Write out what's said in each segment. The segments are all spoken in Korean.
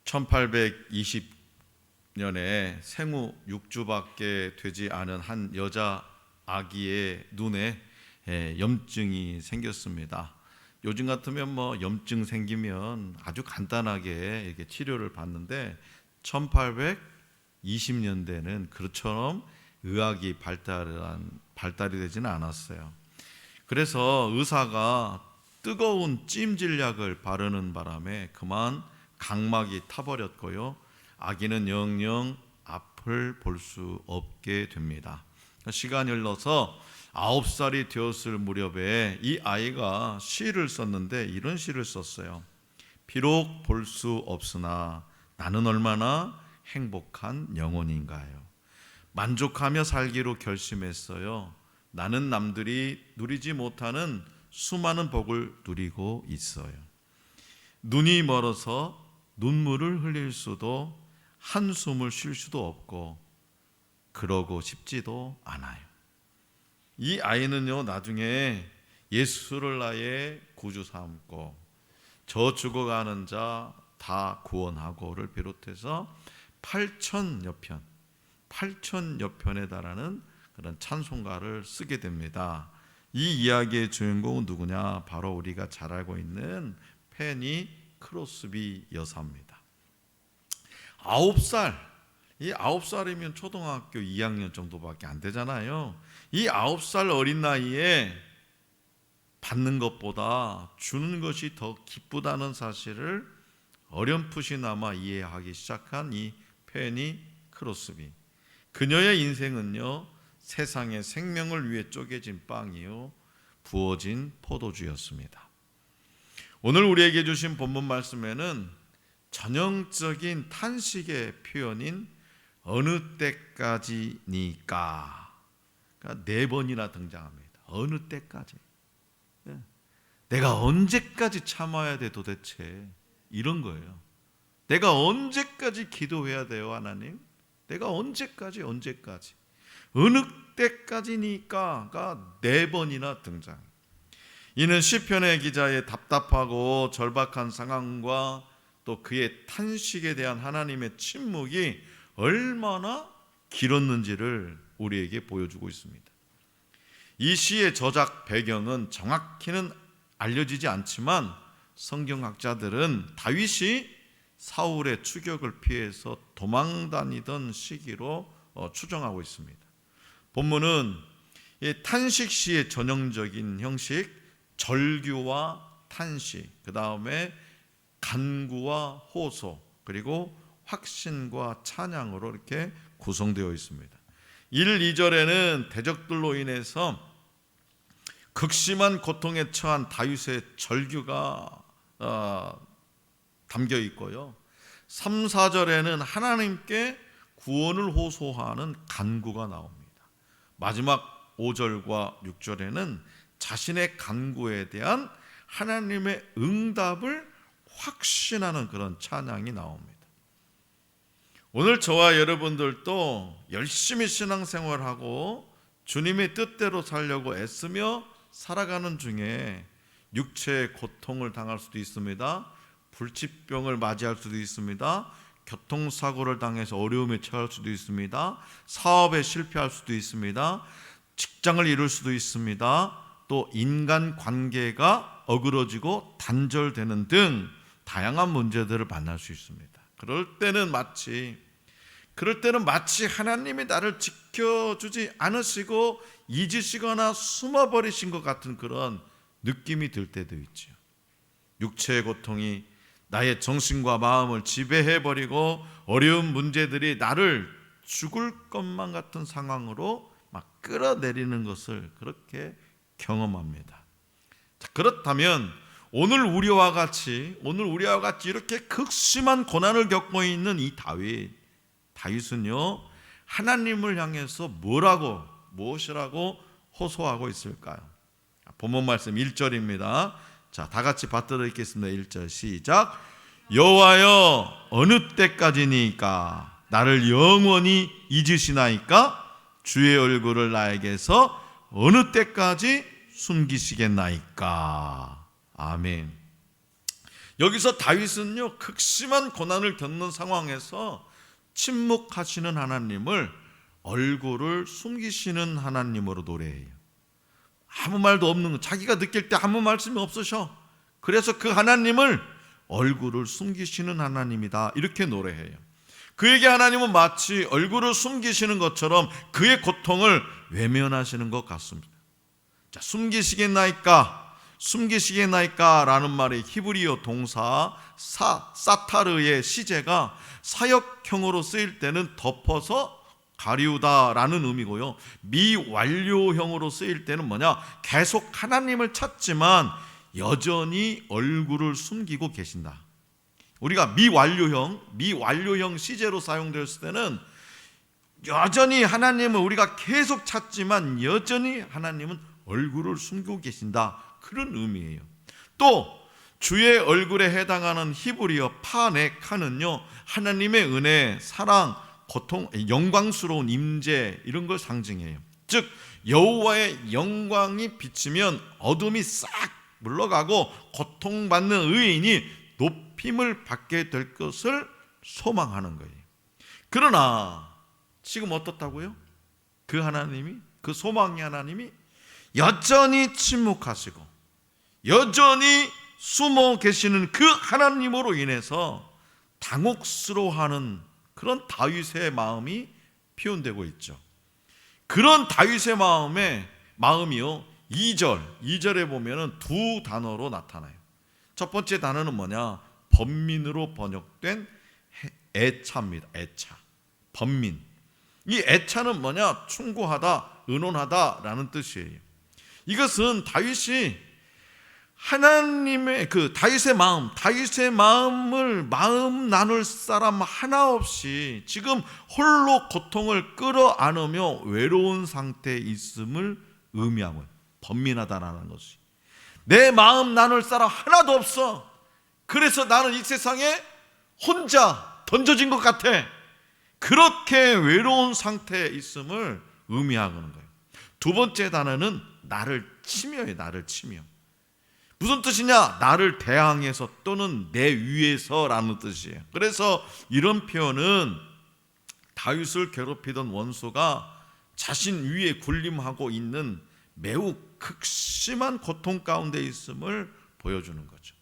1820년에 생후 6주밖에 되지 않은 한 여자 아기의 눈에 염증이 생겼습니다. 요즘 같으면 염증 생기면 아주 간단하게 이렇게 치료를 받는데 1820년대는 그처럼 의학이 발달이 되지는 않았어요. 그래서 의사가 뜨거운 찜질약을 바르는 바람에 그만 각막이 타버렸고요, 아기는 영영 앞을 볼 수 없게 됩니다. 시간이 흘러서 9살이 되었을 무렵에 이 아이가 시를 썼는데 이런 시를 썼어요. 비록 볼 수 없으나 나는 얼마나 행복한 영혼인가요. 만족하며 살기로 결심했어요. 나는 남들이 누리지 못하는 수많은 복을 누리고 있어요. 눈이 멀어서 눈물을 흘릴 수도 한숨을 쉴 수도 없고 그러고 싶지도 않아요. 이 아이는요, 나중에 예수를 나의 구주 삼고 저 죽어가는 자 다 구원하고를 비롯해서 8천여 편에 달하는 그런 찬송가를 쓰게 됩니다. 이 이야기의 주인공은 누구냐? 바로 우리가 잘 알고 있는 페니 크로스비 여사입니다. 9살, 이 9살이면 초등학교 2학년 정도밖에 안 되잖아요. 이 9살 어린 나이에 받는 것보다 주는 것이 더 기쁘다는 사실을 어렴풋이나마 이해하기 시작한 이 페니 크로스비. 그녀의 인생은요, 세상의 생명을 위해 쪼개진 빵이요 부어진 포도주였습니다. 오늘 우리에게 주신 본문 말씀에는 전형적인 탄식의 표현인 어느 때까지니까, 그러니까 4번이나 등장합니다. 어느 때까지, 내가 언제까지 참아야 돼 도대체, 이런 거예요. 내가 언제까지 기도해야 돼요 하나님? 내가 언제까지 어느 때까지니까가 4번이나 등장. 이는 시편의 기자의 답답하고 절박한 상황과 또 그의 탄식에 대한 하나님의 침묵이 얼마나 길었는지를 우리에게 보여주고 있습니다. 이 시의 저작 배경은 정확히는 알려지지 않지만 성경학자들은 다윗이 사울의 추격을 피해서 도망다니던 시기로 추정하고 있습니다. 본문은 이 탄식시의 전형적인 형식, 절규와 탄식, 그 다음에 간구와 호소, 그리고 확신과 찬양으로 이렇게 구성되어 있습니다. 1, 2절에는 대적들로 인해서 극심한 고통에 처한 다윗의 절규가 담겨 있고요, 3, 4절에는 하나님께 구원을 호소하는 간구가 나옵니다. 마지막 5절과 6절에는 자신의 간구에 대한 하나님의 응답을 확신하는 그런 찬양이 나옵니다. 오늘 저와 여러분들도 열심히 신앙생활하고 주님의 뜻대로 살려고 애쓰며 살아가는 중에 육체의 고통을 당할 수도 있습니다. 불치병을 맞이할 수도 있습니다. 교통사고를 당해서 어려움에 처할 수도 있습니다. 사업에 실패할 수도 있습니다. 직장을 잃을 수도 있습니다. 또 인간관계가 어그러지고 단절되는 등 다양한 문제들을 만날 수 있습니다. 그럴 때는 마치 하나님이 나를 지켜주지 않으시고 잊으시거나 숨어버리신 것 같은 그런 느낌이 들 때도 있죠. 육체의 고통이 나의 정신과 마음을 지배해버리고 어려운 문제들이 나를 죽을 것만 같은 상황으로 막 끌어내리는 것을 그렇게 경험합니다. 자, 그렇다면 오늘 우리와 같이 이렇게 극심한 고난을 겪고 있는 이 다윗은요, 하나님을 향해서 무엇이라고 호소하고 있을까요? 본문 말씀 1절입니다. 자, 다 같이 받들어 읽겠습니다. 1절 시작. 여호와여, 어느 때까지니까 나를 영원히 잊으시나이까? 주의 얼굴을 나에게서 어느 때까지 숨기시겠나이까? 아멘. 여기서 다윗은요, 극심한 고난을 겪는 상황에서 침묵하시는 하나님을 얼굴을 숨기시는 하나님으로 노래해요. 아무 말도 없는 거, 자기가 느낄 때 아무 말씀이 없으셔. 그래서 그 하나님을 얼굴을 숨기시는 하나님이다, 이렇게 노래해요. 그에게 하나님은 마치 얼굴을 숨기시는 것처럼 그의 고통을 외면하시는 것 같습니다. 자, 숨기시겠나이까 라는 말의 히브리어 동사 사타르의 시제가 사역형으로 쓰일 때는 덮어서 가리우다라는 의미고요, 미완료형으로 쓰일 때는 뭐냐, 계속 하나님을 찾지만 여전히 얼굴을 숨기고 계신다. 우리가 미완료형 시제로 사용되었을 때는 여전히 하나님을 우리가 계속 찾지만 여전히 하나님은 얼굴을 숨기고 계신다, 그런 의미예요. 또 주의 얼굴에 해당하는 히브리어 파네카는요, 하나님의 은혜, 사랑, 고통, 영광스러운 임재, 이런 걸 상징해요. 즉 여호와의 영광이 비치면 어둠이 싹 물러가고 고통받는 의인이 높임을 받게 될 것을 소망하는 거예요. 그러나 지금 어떻다고요? 그 하나님이, 그 소망의 하나님이 여전히 침묵하시고 여전히 숨어 계시는 그 하나님으로 인해서 당혹스러워하는 그런 다윗의 마음이 표현되고 있죠. 그런 다윗의 마음이요, 2절에 보면은 두 단어로 나타나요. 첫 번째 단어는 뭐냐, 번민으로 번역된 애차입니다. 애차, 번민. 이 애차는 뭐냐, 충고하다, 의논하다라는 뜻이에요. 이것은 다윗이 하나님의 다윗의 마음을 마음 나눌 사람 하나 없이 지금 홀로 고통을 끌어안으며 외로운 상태에 있음을 의미하고요. 번민하다라는 것이, 내 마음 나눌 사람 하나도 없어. 그래서 나는 이 세상에 혼자 던져진 것 같아. 그렇게 외로운 상태에 있음을 의미하는 거예요. 두 번째 단어는 나를 치며요. 나를 치며. 무슨 뜻이냐? 나를 대항해서 또는 내 위에서라는 뜻이에요. 그래서 이런 표현은 다윗을 괴롭히던 원수가 자신 위에 군림하고 있는 매우 극심한 고통 가운데 있음을 보여주는 거죠.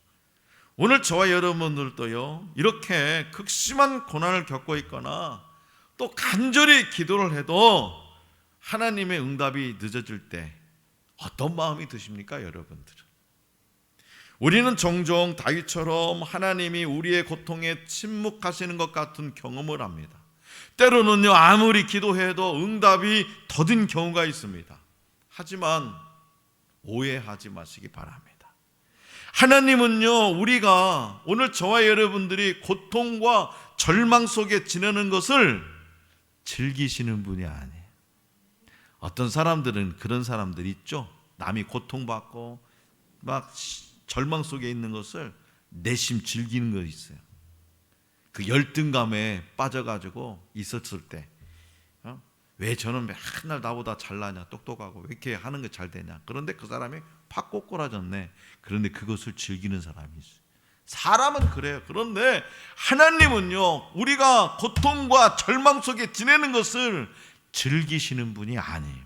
오늘 저와 여러분들도요, 이렇게 극심한 고난을 겪고 있거나 또 간절히 기도를 해도 하나님의 응답이 늦어질 때 어떤 마음이 드십니까, 여러분들은? 우리는 종종 다윗처럼 하나님이 우리의 고통에 침묵하시는 것 같은 경험을 합니다. 때로는요, 아무리 기도해도 응답이 더딘 경우가 있습니다. 하지만 오해하지 마시기 바랍니다. 하나님은요, 우리가 오늘 저와 여러분들이 고통과 절망 속에 지내는 것을 즐기시는 분이 아니에요. 어떤 사람들은 그런 사람들이 있죠. 남이 고통받고 막 절망 속에 있는 것을 내심 즐기는 거 있어요. 그 열등감에 빠져가지고 있었을 때, 왜 저는 맨날 나보다 잘나냐, 똑똑하고 왜 이렇게 하는 게 잘 되냐. 그런데 그 사람이 팍 꼬꾸라졌네. 그런데 그것을 즐기는 사람이 있어요. 사람은 그래요. 그런데 하나님은요, 우리가 고통과 절망 속에 지내는 것을 즐기시는 분이 아니에요.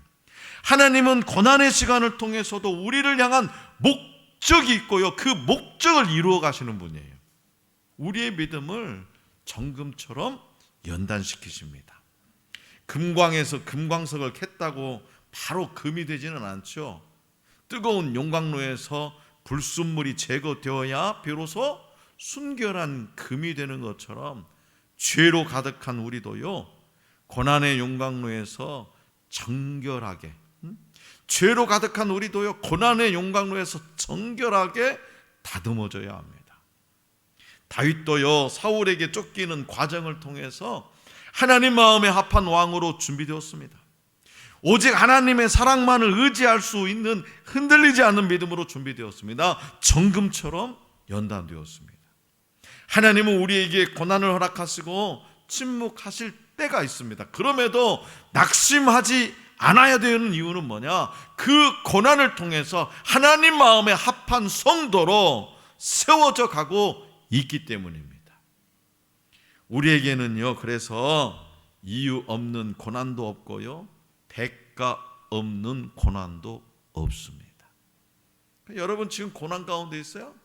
하나님은 고난의 시간을 통해서도 우리를 향한 목적이 있고요, 그 목적을 이루어 가시는 분이에요. 우리의 믿음을 정금처럼 연단시키십니다. 금광에서 금광석을 캤다고 바로 금이 되지는 않죠. 뜨거운 용광로에서 불순물이 제거되어야 비로소 순결한 금이 되는 것처럼 죄로 가득한 우리도요, 고난의 용광로에서 정결하게, 죄로 가득한 우리도요, 고난의 용광로에서 정결하게 다듬어져야 합니다. 다윗도요, 사울에게 쫓기는 과정을 통해서 하나님 마음에 합한 왕으로 준비되었습니다. 오직 하나님의 사랑만을 의지할 수 있는 흔들리지 않는 믿음으로 준비되었습니다. 정금처럼 연단되었습니다. 하나님은 우리에게 고난을 허락하시고 침묵하실 때가 있습니다. 그럼에도 낙심하지 않아야 되는 이유는 뭐냐? 그 고난을 통해서 하나님 마음에 합한 성도로 세워져 가고 있기 때문입니다. 우리에게는요, 그래서 이유 없는 고난도 없고요, 대가 없는 고난도 없습니다. 여러분 지금 고난 가운데 있어요?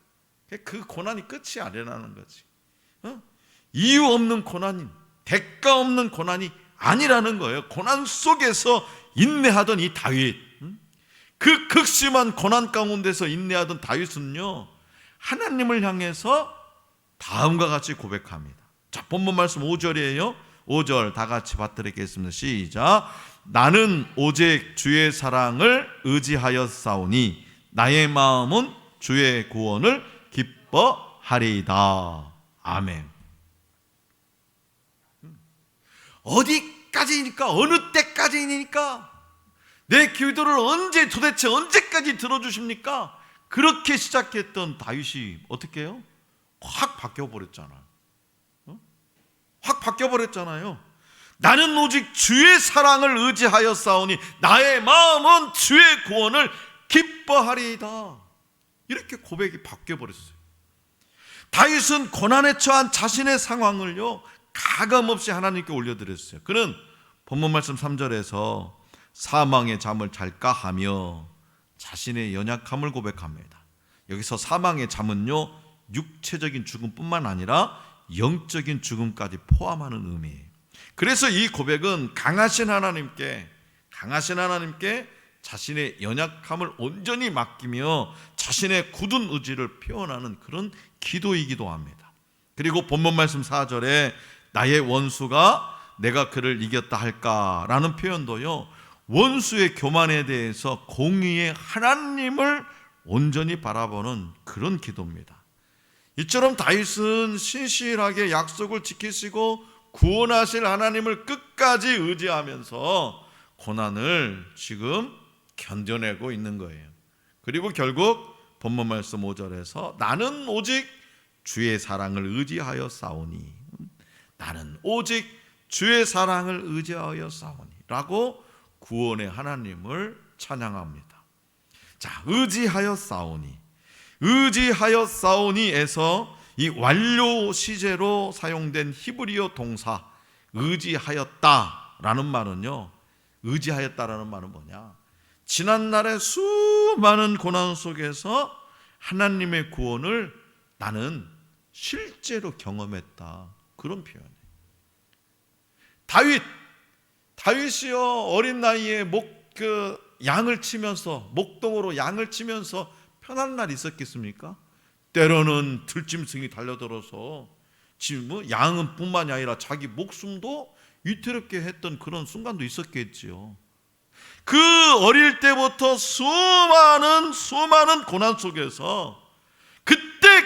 그 고난이 끝이 아니라는 거지. 이유 없는 고난이, 대가 없는 고난이 아니라는 거예요. 고난 속에서 인내하던 이 다윗, 그 극심한 고난 가운데서 인내하던 다윗은요, 하나님을 향해서 다음과 같이 고백합니다. 자, 본문 말씀 5절이에요. 5절 다 같이 받들겠습니다. 시작. 나는 오직 주의 사랑을 의지하여 싸우니 나의 마음은 주의 구원을 기뻐하리이다. 아멘. 어디까지니까, 어느 때까지니까, 내 기도를 도대체 언제까지 들어주십니까? 그렇게 시작했던 다윗이 어떻게 해요? 확 바뀌어버렸잖아요. 확 바뀌어버렸잖아요. 나는 오직 주의 사랑을 의지하여 싸우니 나의 마음은 주의 구원을 기뻐하리이다. 이렇게 고백이 바뀌어버렸어요. 다윗은 고난에 처한 자신의 상황을요, 가감없이 하나님께 올려드렸어요. 그는 본문 말씀 3절에서 사망의 잠을 잘까 하며 자신의 연약함을 고백합니다. 여기서 사망의 잠은요, 육체적인 죽음뿐만 아니라 영적인 죽음까지 포함하는 의미예요. 그래서 이 고백은 강하신 하나님께 자신의 연약함을 온전히 맡기며 자신의 굳은 의지를 표현하는 그런 기도이기도 합니다. 그리고 본문 말씀 4절에 나의 원수가 내가 그를 이겼다 할까라는 표현도요, 원수의 교만에 대해서 공의의 하나님을 온전히 바라보는 그런 기도입니다. 이처럼 다윗은 신실하게 약속을 지키시고 구원하실 하나님을 끝까지 의지하면서 고난을 지금 견뎌내고 있는 거예요. 그리고 결국 본문 말씀 5절에서 나는 오직 주의 사랑을 의지하여 싸우니, 나는 오직 주의 사랑을 의지하여 싸우니 라고 구원의 하나님을 찬양합니다. 자, 의지하여 싸우니에서 이 완료 시제로 사용된 히브리어 동사 의지하였다라는 말은요, 의지하였다라는 말은 뭐냐? 지난날의 수많은 고난 속에서 하나님의 구원을 나는 실제로 경험했다, 그런 표현이에요. 다윗이요, 어린 나이에 양을 치면서, 목동으로 양을 치면서 편한 날이 있었겠습니까? 때로는 들짐승이 달려들어서 지금 양은 뿐만이 아니라 자기 목숨도 위태롭게 했던 그런 순간도 있었겠지요. 그 어릴 때부터 수많은 고난 속에서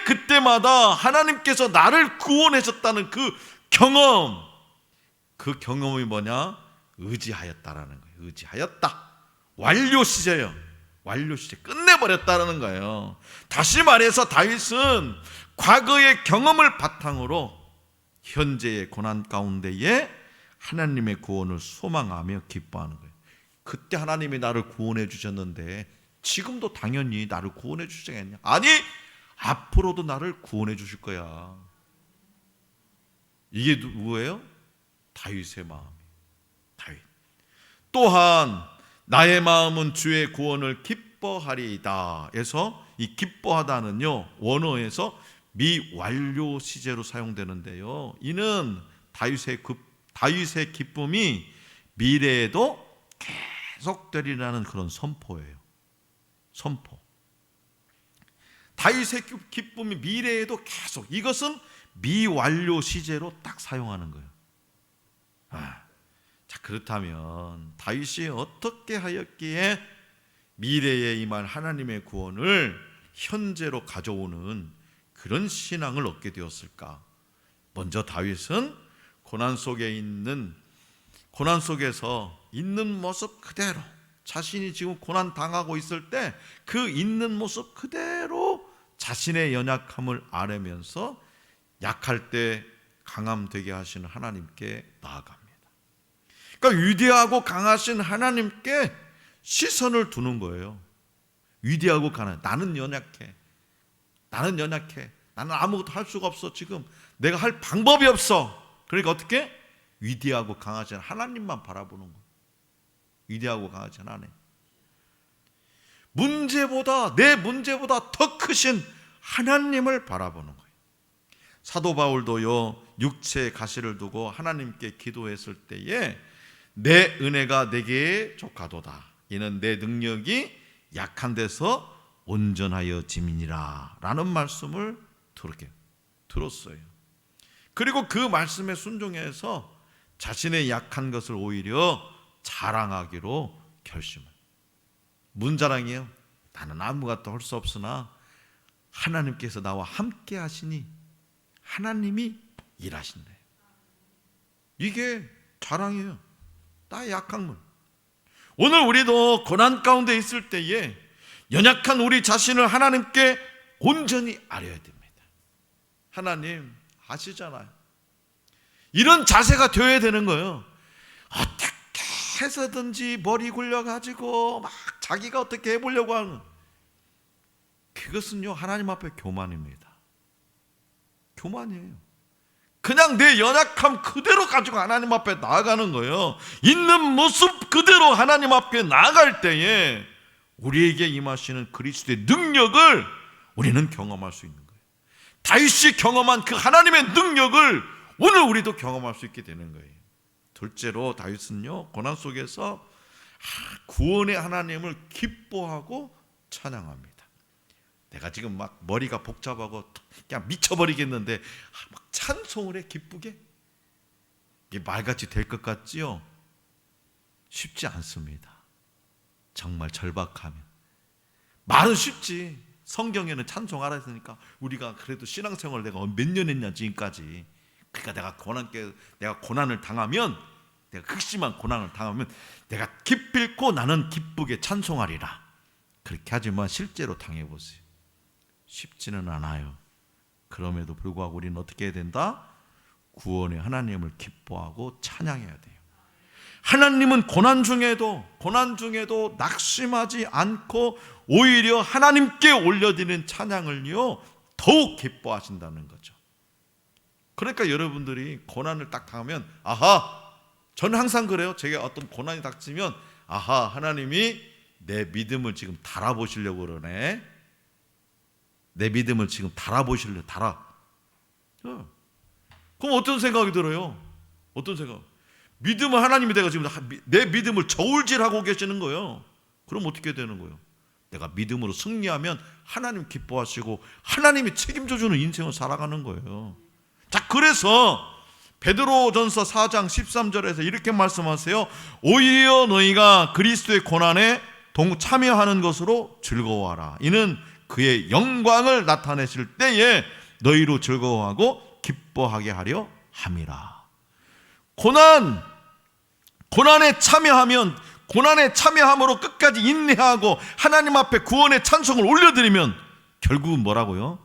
그때마다 하나님께서 나를 구원하셨다는 그 경험이 뭐냐? 의지하였다라는 거예요. 의지하였다. 완료 시제예요. 완료 시제, 끝내버렸다라는 거예요. 다시 말해서 다윗은 과거의 경험을 바탕으로 현재의 고난 가운데에 하나님의 구원을 소망하며 기뻐하는 거예요. 그때 하나님이 나를 구원해 주셨는데 지금도 당연히 나를 구원해 주시겠냐? 아니, 앞으로도 나를 구원해 주실 거야. 이게 누구예요? 다윗의 마음이에요. 다윗. 또한 나의 마음은 주의 구원을 기뻐하리이다 해서 이 기뻐하다는요, 원어에서 미완료 시제로 사용되는데요, 이는 다윗의 기쁨이 미래에도 계속되리라는 그런 선포예요. 선포. 다윗의 기쁨이 미래에도 계속, 이것은 미완료 시제로 딱 사용하는 거예요. 자, 그렇다면 다윗이 어떻게 하였기에 미래에 임할 하나님의 구원을 현재로 가져오는 그런 신앙을 얻게 되었을까? 먼저 다윗은 고난 속에서 있는 모습 그대로, 자신이 지금 고난 당하고 있을 때 그 있는 모습 그대로 자신의 연약함을 아뢰면서 약할 때 강함 되게 하시는 하나님께 나아갑니다. 그러니까 위대하고 강하신 하나님께 시선을 두는 거예요. 위대하고 강한, 나는 연약해. 나는 나는 아무것도 할 수가 없어. 지금 내가 할 방법이 없어. 그러니까 어떻게? 위대하고 강하신 하나님만 바라보는 거예요. 위대하고 강하신 하나님. 내 문제보다 더 크신 하나님을 바라보는 거예요. 사도 바울도요, 육체의 가시를 두고 하나님께 기도했을 때에 내 은혜가 내게 족하도다. 이는 내 능력이 약한 데서 온전하여 짐이니라 라는 말씀을 들었어요. 그리고 그 말씀에 순종해서 자신의 약한 것을 오히려 자랑하기로 결심을. 문자랑이에요. 나는 아무것도 할 수 없으나 하나님께서 나와 함께 하시니 하나님이 일하신대요. 이게 자랑이에요. 나의 약함을. 오늘 우리도 고난 가운데 있을 때에 연약한 우리 자신을 하나님께 온전히 아뢰어야 됩니다. 하나님 아시잖아요. 이런 자세가 되어야 되는 거예요. 어떻게 해서든지 머리 굴려가지고 막 자기가 어떻게 해보려고 하는, 그것은요 하나님 앞에 교만입니다. 교만이에요. 그냥 내 연약함 그대로 가지고 하나님 앞에 나아가는 거예요. 있는 모습 그대로 하나님 앞에 나아갈 때에 우리에게 임하시는 그리스도의 능력을 우리는 경험할 수 있는 거예요. 다윗이 경험한 그 하나님의 능력을 오늘 우리도 경험할 수 있게 되는 거예요. 둘째로 다윗은요 고난 속에서 구원의 하나님을 기뻐하고 찬양합니다. 내가 지금 막 머리가 복잡하고 그냥 미쳐버리겠는데 막 찬송을 해 기쁘게? 이게 말같이 될 것 같지요? 쉽지 않습니다. 정말 절박하면. 말은 쉽지. 성경에는 찬송하라 했으니까 우리가 그래도 신앙생활을 내가 몇 년 했냐 지금까지. 그러니까 내가 고난을 당하면, 내가 극심한 고난을 당하면 내가 기필코 나는 기쁘게 찬송하리라. 그렇게 하지만 실제로 당해보세요. 쉽지는 않아요. 그럼에도 불구하고 우리는 어떻게 해야 된다? 구원의 하나님을 기뻐하고 찬양해야 돼요. 하나님은 고난 중에도 낙심하지 않고 오히려 하나님께 올려드리는 찬양을요 더욱 기뻐하신다는 거죠. 그러니까 여러분들이 고난을 딱 당하면 저는 항상 그래요. 제가 어떤 고난이 닥치면 하나님이 내 믿음을 지금 달아보시려고 그러네. 내 믿음을 지금 달아보시려고. 그럼 어떤 생각이 들어요? 어떤 생각? 믿음은 하나님이 내가 지금 내 믿음을 저울질하고 계시는 거예요. 그럼 어떻게 되는 거예요? 내가 믿음으로 승리하면 하나님 기뻐하시고 하나님이 책임져주는 인생을 살아가는 거예요. 자, 그래서 베드로전서 4장 13절에서 이렇게 말씀하세요. 오히려 너희가 그리스도의 고난에 참여하는 것으로 즐거워하라. 이는 그의 영광을 나타내실 때에 너희로 즐거워하고 기뻐하게 하려 함이라. 고난에 참여함으로 끝까지 인내하고 하나님 앞에 구원의 찬송을 올려드리면 결국은 뭐라고요?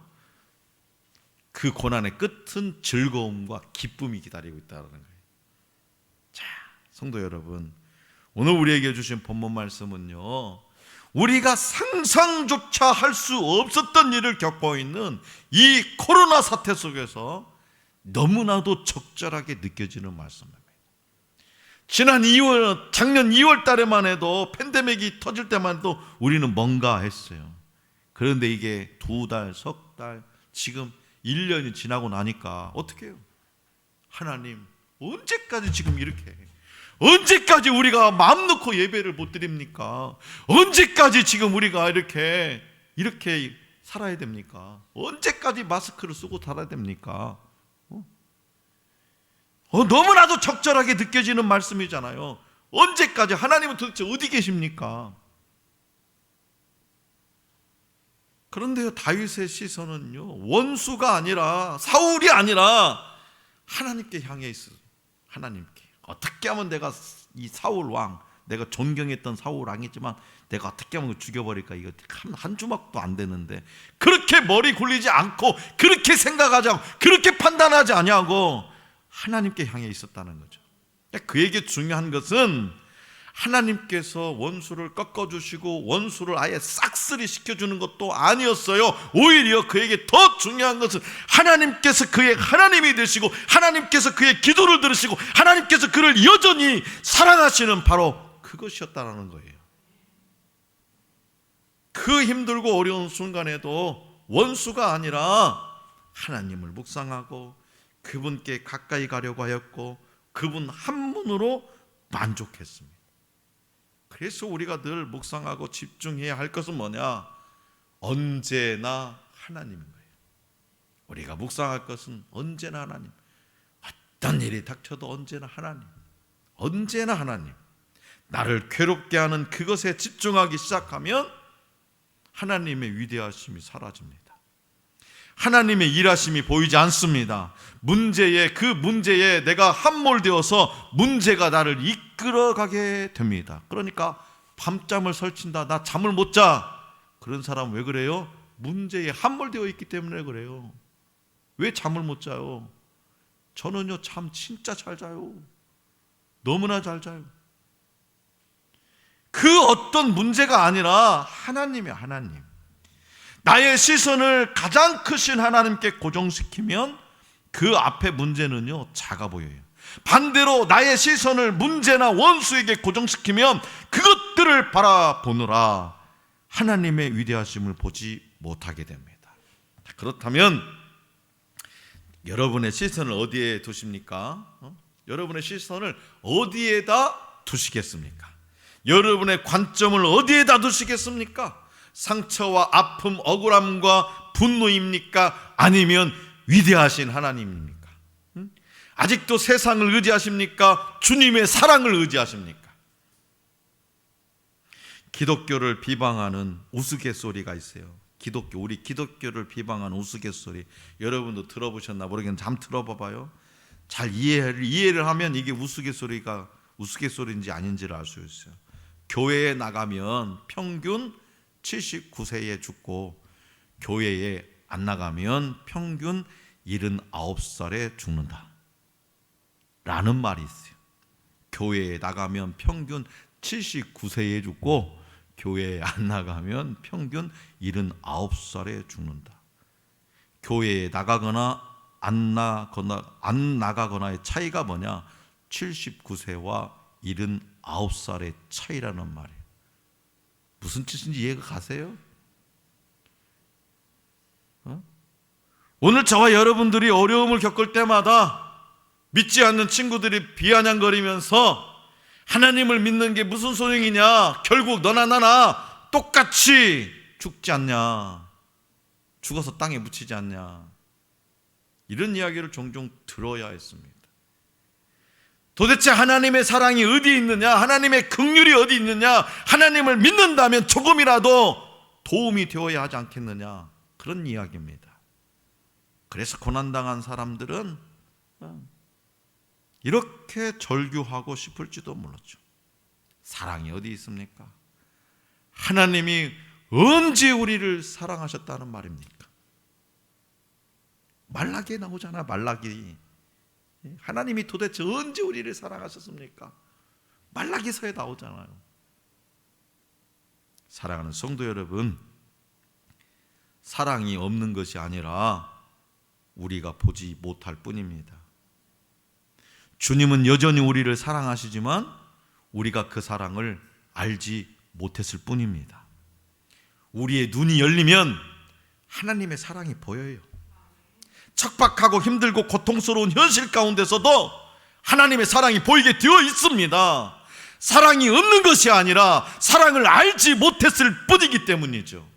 그 고난의 끝은 즐거움과 기쁨이 기다리고 있다는 거예요. 자, 성도 여러분, 오늘 우리에게 주신 본문 말씀은요, 우리가 상상조차 할 수 없었던 일을 겪고 있는 이 코로나 사태 속에서 너무나도 적절하게 느껴지는 말씀입니다. 작년 2월 달에만 해도 팬데믹이 터질 때만 해도 우리는 뭔가 했어요. 그런데 이게 2달, 석 달, 지금 1년이 지나고 나니까 어떻게 해요? 하나님, 언제까지 지금 이렇게, 언제까지 우리가 마음 놓고 예배를 못 드립니까? 언제까지 지금 우리가 이렇게 살아야 됩니까? 언제까지 마스크를 쓰고 살아야 됩니까? 너무나도 적절하게 느껴지는 말씀이잖아요. 언제까지? 하나님은 도대체 어디 계십니까? 그런데요, 다윗의 시선은요, 원수가 아니라, 사울이 아니라 하나님께 향해 있어요. 하나님께. 어떻게 하면 내가 이 사울 왕, 내가 존경했던 사울 왕이지만 내가 어떻게 하면 죽여버릴까? 이거 한 주먹도 안 되는데, 그렇게 머리 굴리지 않고, 그렇게 생각하지 않고, 그렇게 판단하지 아니하고 하나님께 향해 있었다는 거죠. 그에게 중요한 것은 하나님께서 원수를 꺾어주시고 원수를 아예 싹쓸이 시켜주는 것도 아니었어요. 오히려 그에게 더 중요한 것은 하나님께서 그의 하나님이 되시고 하나님께서 그의 기도를 들으시고 하나님께서 그를 여전히 사랑하시는 바로 그것이었다는 거예요. 그 힘들고 어려운 순간에도 원수가 아니라 하나님을 묵상하고 그분께 가까이 가려고 하였고 그분 한 분으로 만족했습니다. 그래서 우리가 늘 묵상하고 집중해야 할 것은 뭐냐? 언제나 하나님인 거예요. 우리가 묵상할 것은 언제나 하나님. 어떤 일이 닥쳐도 언제나 하나님. 언제나 하나님. 나를 괴롭게 하는 그것에 집중하기 시작하면 하나님의 위대하심이 사라집니다. 하나님의 일하심이 보이지 않습니다. 그 문제에 내가 함몰되어서 문제가 나를 이끌어가게 됩니다. 그러니까 밤잠을 설친다, 나 잠을 못 자. 그런 사람은 왜 그래요? 문제에 함몰되어 있기 때문에 그래요. 왜 잠을 못 자요? 저는요 잠 진짜 잘 자요. 너무나 잘 자요. 그 어떤 문제가 아니라 하나님이에요. 하나님. 나의 시선을 가장 크신 하나님께 고정시키면 그 앞에 문제는요 작아 보여요. 반대로 나의 시선을 문제나 원수에게 고정시키면 그것들을 바라보느라 하나님의 위대하심을 보지 못하게 됩니다. 그렇다면 여러분의 시선을 어디에 두십니까? 여러분의 시선을 어디에다 두시겠습니까? 여러분의 관점을 어디에다 두시겠습니까? 상처와 아픔, 억울함과 분노입니까? 아니면 위대하신 하나님입니까? 아직도 세상을 의지하십니까? 주님의 사랑을 의지하십니까? 기독교를 비방하는 우스갯소리가 있어요. 우리 기독교를 비방하는 우스갯소리. 여러분도 들어보셨나 모르겠는데 한번 들어봐봐요. 잘 이해를 하면 이게 우스갯소리인지 아닌지를 알 수 있어요. 교회에 나가면 평균 79세에 죽고 교회에 안 나가면 평균 79살에 죽는다 라는 말이 있어요. 교회에 나가면 평균 79세에 죽고 교회에 안 나가면 평균 79살에 죽는다. 교회에 나가거나 안 나가거나의 차이가 뭐냐? 79세와 79살의 차이라는 말이에요. 무슨 뜻인지 이해가 가세요? 오늘 저와 여러분들이 어려움을 겪을 때마다 믿지 않는 친구들이 비아냥거리면서 하나님을 믿는 게 무슨 소용이냐? 결국 너나 나나 똑같이 죽지 않냐? 죽어서 땅에 묻히지 않냐? 이런 이야기를 종종 들어야 했습니다. 도대체 하나님의 사랑이 어디 있느냐? 하나님의 긍휼이 어디 있느냐? 하나님을 믿는다면 조금이라도 도움이 되어야 하지 않겠느냐? 그런 이야기입니다. 그래서 고난당한 사람들은 이렇게 절규하고 싶을지도 몰랐죠. 사랑이 어디 있습니까? 하나님이 언제 우리를 사랑하셨다는 말입니까? 말라기에 나오잖아. 말라기. 하나님이 도대체 언제 우리를 사랑하셨습니까? 말라기서에 나오잖아요. 사랑하는 성도 여러분, 사랑이 없는 것이 아니라 우리가 보지 못할 뿐입니다. 주님은 여전히 우리를 사랑하시지만 우리가 그 사랑을 알지 못했을 뿐입니다. 우리의 눈이 열리면 하나님의 사랑이 보여요. 척박하고 힘들고 고통스러운 현실 가운데서도 하나님의 사랑이 보이게 되어 있습니다. 사랑이 없는 것이 아니라 사랑을 알지 못했을 뿐이기 때문이죠.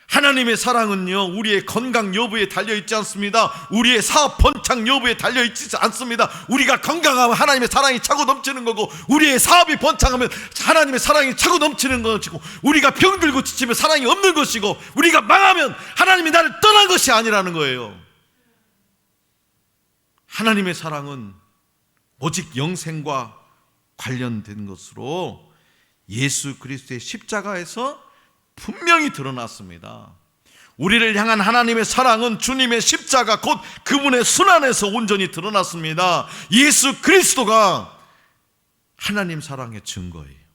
하나님의 사랑은요, 우리의 건강 여부에 달려있지 않습니다. 우리의 사업 번창 여부에 달려있지 않습니다. 우리가 건강하면 하나님의 사랑이 차고 넘치는 거고, 우리의 사업이 번창하면 하나님의 사랑이 차고 넘치는 것이고, 우리가 병들고 지치면 사랑이 없는 것이고, 우리가 망하면 하나님이 나를 떠난 것이 아니라는 거예요. 하나님의 사랑은 오직 영생과 관련된 것으로 예수 그리스도의 십자가에서 분명히 드러났습니다. 우리를 향한 하나님의 사랑은 주님의 십자가 곧 그분의 순환에서 온전히 드러났습니다. 예수 그리스도가 하나님 사랑의 증거예요.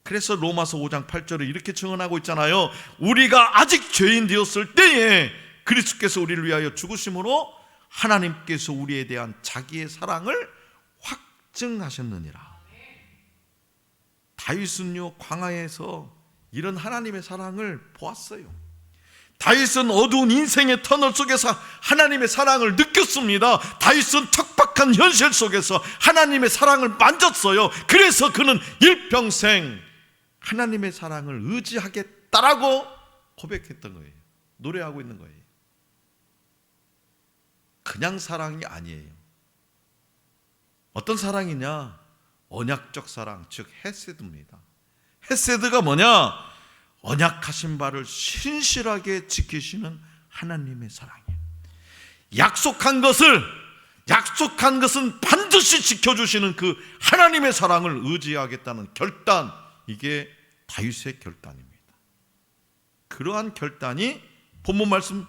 그래서 로마서 5장 8절에 이렇게 증언하고 있잖아요. 우리가 아직 죄인 되었을 때에 그리스도께서 우리를 위하여 죽으심으로 하나님께서 우리에 대한 자기의 사랑을 확증하셨느니라. 다윗은요, 광야에서 이런 하나님의 사랑을 보았어요. 다윗은 어두운 인생의 터널 속에서 하나님의 사랑을 느꼈습니다. 다윗은 척박한 현실 속에서 하나님의 사랑을 만졌어요. 그래서 그는 일평생 하나님의 사랑을 의지하겠다라고 고백했던 거예요. 노래하고 있는 거예요. 그냥 사랑이 아니에요. 어떤 사랑이냐? 언약적 사랑, 즉 헤세드입니다. 헤세드가 뭐냐? 언약하신 바를 신실하게 지키시는 하나님의 사랑이에요. 약속한 것은 반드시 지켜주시는 그 하나님의 사랑을 의지하겠다는 결단, 이게 다윗의 결단입니다. 그러한 결단이 본문 말씀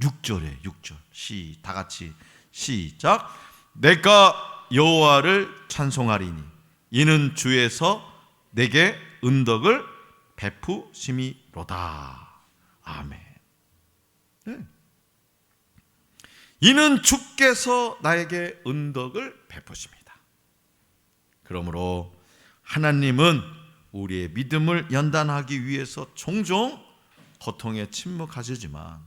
6절에 6절 다 같이 시작. 내가 여호와를 찬송하리니 이는 주에서 내게 은덕을 베푸심이로다. 아멘. 네. 이는 주께서 나에게 은덕을 베푸십니다. 그러므로 하나님은 우리의 믿음을 연단하기 위해서 종종 고통에 침묵하시지만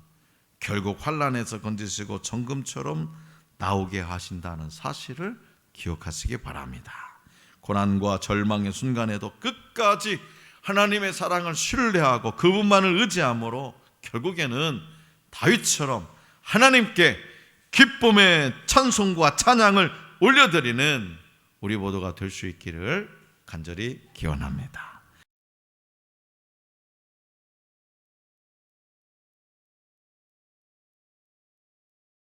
결국 환난에서 건지시고 정금처럼 나오게 하신다는 사실을 기억하시기 바랍니다. 고난과 절망의 순간에도 끝까지 하나님의 사랑을 신뢰하고 그분만을 의지함으로 결국에는 다윗처럼 하나님께 기쁨의 찬송과 찬양을 올려드리는 우리 모두가 될 수 있기를 간절히 기원합니다.